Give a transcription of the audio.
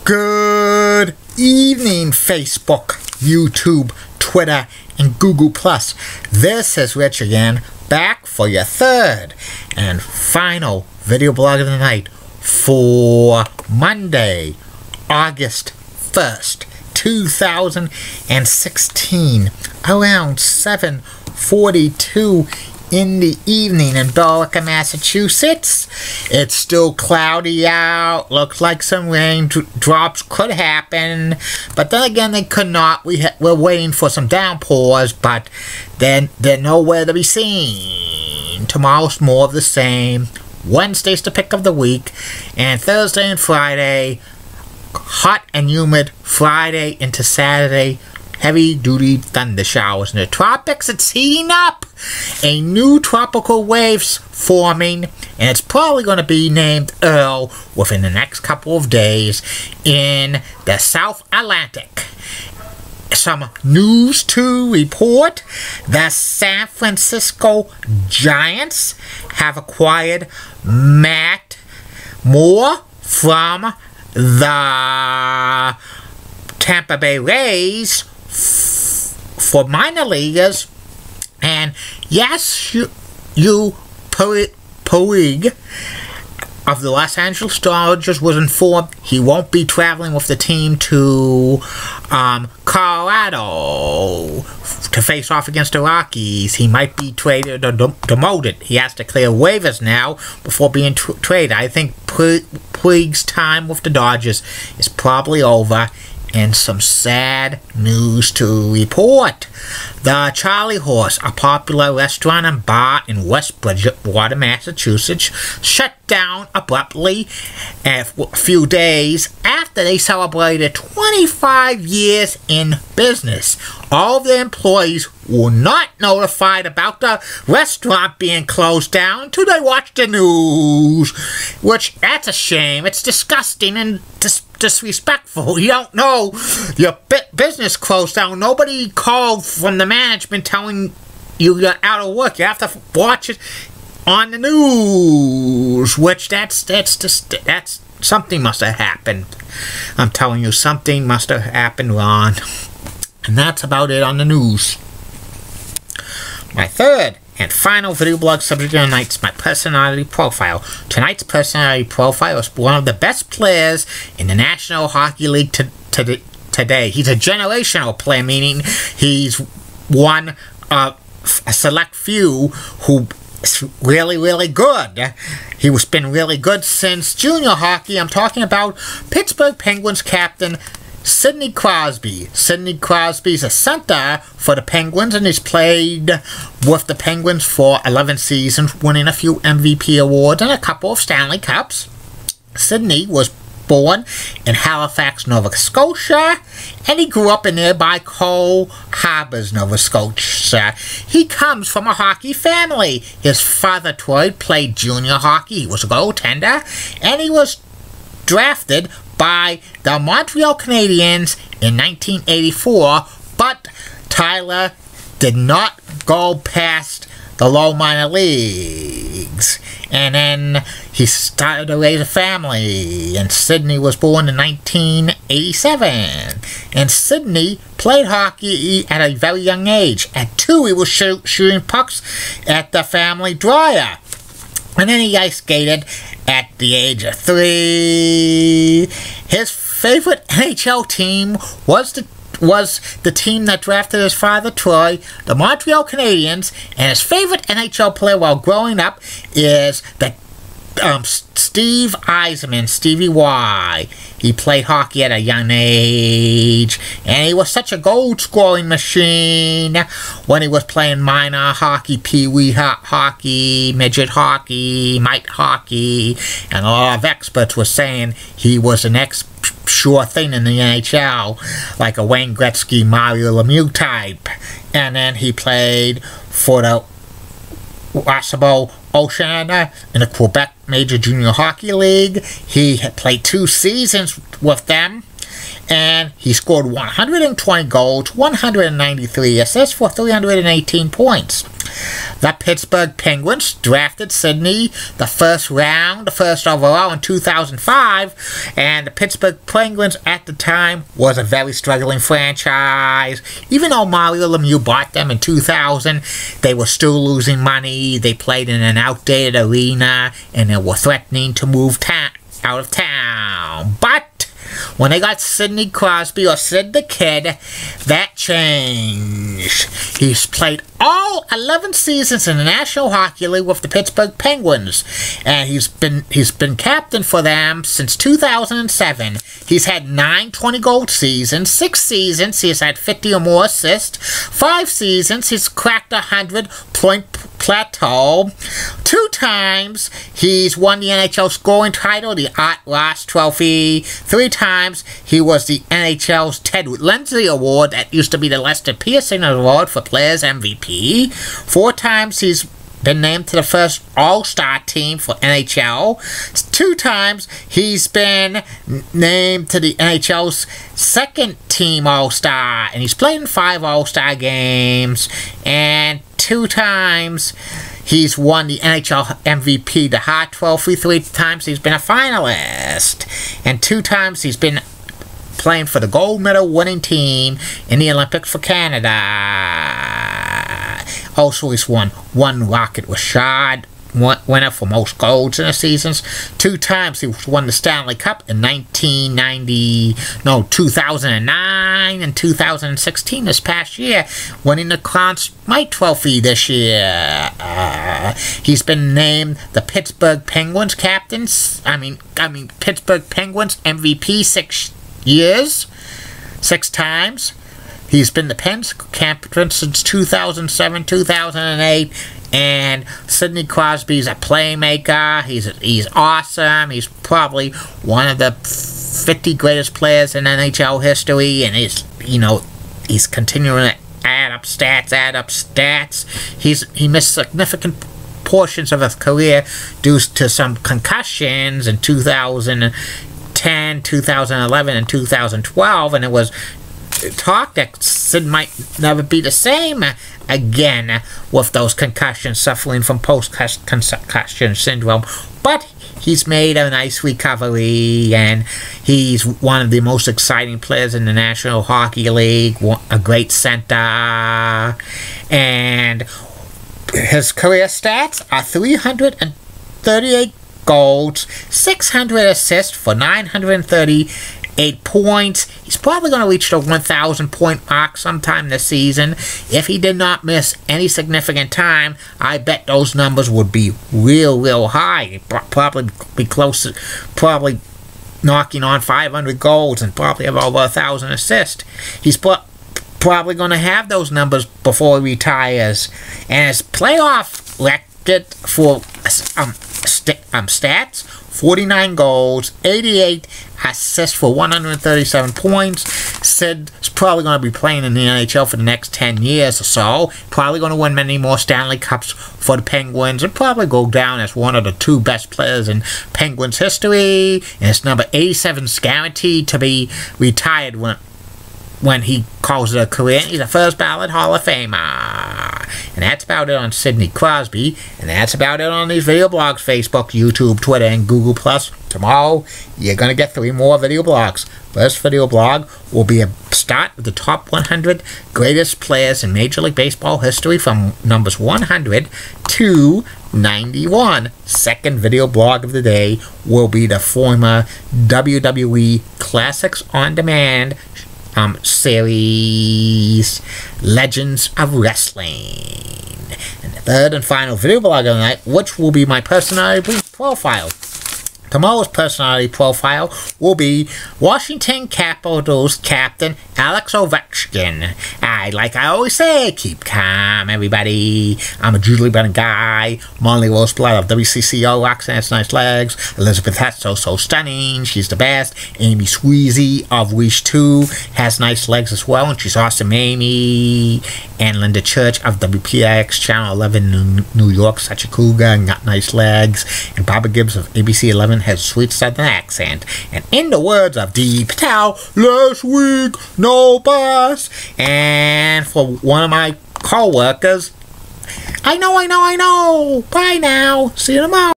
Good evening, Facebook, YouTube, Twitter, and Google+. This is Rich again, back for your third and final video blog of the night for Monday, August 1st, 2016, around 7:42 in the evening in Billerica, Massachusetts. It's still cloudy out. Looks like some rain drops could happen, but then again they could not. We're waiting for some downpours, but then they're nowhere to be seen. Tomorrow's more of the same. Wednesday's the pick of the week, and Thursday and Friday hot and humid. Friday into Saturday, heavy-duty thunder showers. In the tropics, it's heating up. A new tropical wave's forming, and it's probably going to be named Earl within the next couple of days in the South Atlantic. Some news to report. The San Francisco Giants have acquired Matt Moore from the Tampa Bay Rays for minor leaguers, and yes, you Puig of the Los Angeles Dodgers was informed he won't be traveling with the team to Colorado to face off against the Rockies. He might be traded or demoted. He has to clear waivers now before being traded. I think Puig's time with the Dodgers is probably over. And some sad news to report. The Charlie Horse, a popular restaurant and bar in West Bridgewater, Massachusetts, shut down abruptly a few days after they celebrated 25 years in business. All of the employees were not notified about the restaurant being closed down until they watched the news, which, that's a shame. It's disgusting and disrespectful. You don't know your business closed down. Nobody called from the management telling you you're out of work. You have to watch it on the news, which that's something must have happened. I'm telling you, something must have happened, Ron. And that's about it on the news. My third and final video blog subject of the night is my personality profile. Tonight's personality profile is one of the best players in the National Hockey League today. He's a generational player, meaning he's one of a select few who is really, really good. He's been really good since junior hockey. I'm talking about Pittsburgh Penguins captain Sidney Crosby. Sidney Crosby is a center for the Penguins, and he's played with the Penguins for 11 seasons, winning a few MVP awards and a couple of Stanley Cups. Sidney was born in Halifax, Nova Scotia, and he grew up in nearby Cole Harbors, Nova Scotia. He comes from a hockey family. His father, Troy, played junior hockey. He was a goaltender, and he was drafted by the Montreal Canadiens in 1984, but Tyler did not go past the low minor leagues. And then he started to raise a family, and Sidney was born in 1987. And Sidney played hockey at a very young age. At 2, he was shooting pucks at the family dryer. And then he ice skated at the age of 3. His favorite NHL team was the team that drafted his father, Troy, the Montreal Canadiens, and his favorite NHL player while growing up is the Steve Yzerman, Stevie Y. He played hockey at a young age, and he was such a goal-scoring machine when he was playing minor hockey, pee-wee hockey, midget hockey, mite hockey, and a lot of experts were saying he was the next sure thing in the NHL, like a Wayne Gretzky, Mario Lemieux type. And then he played for the Wasabo Oceana in the Quebec Major Junior Hockey League. He had played 2 seasons with them, And he scored 120 goals, 193 assists for 318 points. The Pittsburgh Penguins drafted Sidney the first overall in 2005, and the Pittsburgh Penguins at the time was a very struggling franchise. Even though Mario Lemieux bought them in 2000, they were still losing money. They played in an outdated arena, and they were threatening to move out of town. But when they got Sidney Crosby, or Sid the Kid, that changed. He's played all 11 seasons in the National Hockey League with the Pittsburgh Penguins, and he's been captain for them since 2007. He's had 9 20-goal seasons, 6 seasons he's had 50 or more assists, 5 seasons he's cracked a 100-point plateau. 2 times he's won the NHL scoring title, the Art Ross Trophy. 3 times he was the NHL's Ted Lindsay Award, that used to be the Lester Pearson Award for Players MVP. 4 times he's been named to the first All-Star team for NHL. 2 times he's been named to the NHL's second team All-Star, and he's played in 5 All-Star games. And 2 times he's won the NHL MVP, the Hart Trophy. 3 times he's been a finalist, and 2 times he's been playing for the gold medal winning team in the Olympics for Canada. Also, he's won 1 Rocket Richard winner for most goals in the seasons. 2 times he won the Stanley Cup in 2009 and 2016 this past year, winning the Conn Smythe Trophy this year. He's been named the Pittsburgh Penguins Pittsburgh Penguins MVP 6 years, 6 times. He's been the Pens captain since 2007, 2008, and Sidney Crosby's a playmaker. He's awesome. He's probably one of the 50 greatest players in NHL history, and he's continuing to add up stats. He missed significant portions of his career due to some concussions in 2010, 2011, and 2012, and it was talk that Sid might never be the same again with those concussions, suffering from post-concussion syndrome. But he's made a nice recovery, and he's one of the most exciting players in the National Hockey League, a great center, and his career stats are 338 goals, 600 assists for 938 points. He's probably going to reach the 1,000 point mark sometime this season. If he did not miss any significant time, I bet those numbers would be real high. He'd probably be close, probably knocking on 500 goals and probably have over 1,000 assists. He's probably going to have those numbers before he retires. And his playoff record for stats: 49 goals, 88 assists for 137 points. Sid's probably going to be playing in the NHL for the next 10 years or so. Probably going to win many more Stanley Cups for the Penguins, and probably go down as one of the 2 best players in Penguins history. And it's number 87 is guaranteed to be retired when he calls it a career. He's a first ballot Hall of Famer. And that's about it on Sidney Crosby. And that's about it on these video blogs: Facebook, YouTube, Twitter, and Google+. Tomorrow, you're going to get 3 more video blogs. First video blog will be a start with the top 100 greatest players in Major League Baseball history from numbers 100 to 91. Second video blog of the day will be the former WWE Classics on Demand series, Legends of Wrestling. And the third and final video blog of the night, which will be my personality profile. Tomorrow's personality profile will be Washington Capitals captain Alex Ovechkin. Like I always say, keep calm, everybody. I'm a Julie Brennan guy. Molly Roseblood of WCCO, Roxanne's Nice Legs. Elizabeth Hetzel, so stunning, she's the best. Amy Sweezy of Wish 2 has nice legs as well, and she's awesome, Amy. And Linda Church of WPIX Channel 11 in New York, such a cougar and got nice legs. And Barbara Gibbs of ABC 11 his sweet southern accent. And in the words of D. Patel, last week, no bus. And for one of my co-workers, I know. Bye now. See you tomorrow.